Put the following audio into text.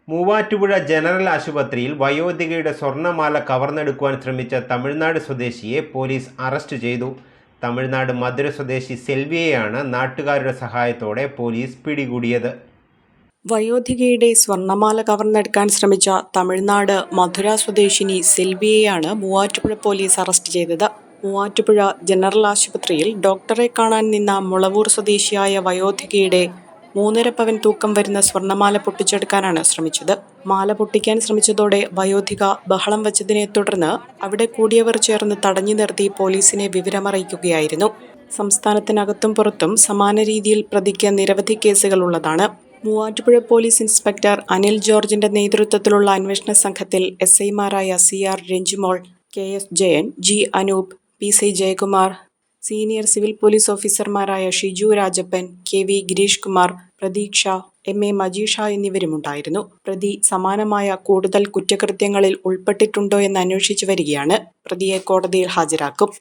Muvattupuzha general ആശുപത്രിയിൽ വയോധികയുടെ സ്വർണ്ണമാല കവർന്നെടുക്കുവാൻ ശ്രമിച്ച തമിഴ്നാട് സ്വദേശിയെ പോലീസ് അറസ്റ്റ് ചെയ്തു. തമിഴ്നാട് മധുര സ്വദേശി സെൽവിയെയാണ് നാട്ടുകാരുടെ സഹായത്തോടെ പോലീസ് പിടികൂടിയത്. വയോധികയുടെ സ്വർണ്ണമാല കവർന്നെടുക്കാൻ ശ്രമിച്ച തമിഴ്നാട് മധുര സ്വദേശിനി സെൽവിയെയാണ് മൂവാറ്റുപുഴ പോലീസ് അറസ്റ്റ് ചെയ്തത്. മൂവാറ്റുപുഴ ജനറൽ ആശുപത്രിയിൽ ഡോക്ടറെ കാണാൻ നിന്ന മുളവൂർ സ്വദേശിയായ വയോധികയുടെ 3.5 പവൻ തൂക്കം വരുന്ന സ്വർണ്ണമാല പൊട്ടിച്ചെടുക്കാനാണ് ശ്രമിച്ചത്. മാല പൊട്ടിക്കാൻ ശ്രമിച്ചതോടെ വയോധിക ബഹളം വച്ചതിനെ തുടർന്ന് അവിടെ കൂടിയവർ ചേർന്ന് തടഞ്ഞു നിർത്തി പോലീസിനെ വിവരമറിയിക്കുകയായിരുന്നു. സംസ്ഥാനത്തിനകത്തും പുറത്തും സമാന രീതിയിൽ പ്രതിക്ക് നിരവധി കേസുകൾ ഉള്ളതാണ്. മൂവാറ്റുപുഴ പോലീസ് ഇൻസ്പെക്ടർ അനിൽ ജോർജിന്റെ നേതൃത്വത്തിലുള്ള അന്വേഷണ സംഘത്തിൽ SI-മാരായ CR Ranjimol, KS Jayan, G Anoop, PC Jayakumar, senior civil police ഓഫീസർമാരായ ഷിജു രാജപ്പൻ, KV ഗിരീഷ് കുമാർ, പ്രതീക്ഷ, MA മജീഷ എന്നിവരുമുണ്ടായിരുന്നു. പ്രതി സമാനമായ കൂടുതൽ കുറ്റകൃത്യങ്ങളിൽ ഉൾപ്പെട്ടിട്ടുണ്ടോ എന്ന് അന്വേഷിച്ചു വരികയാണ്. പ്രതിയെ കോടതിയിൽ ഹാജരാക്കും.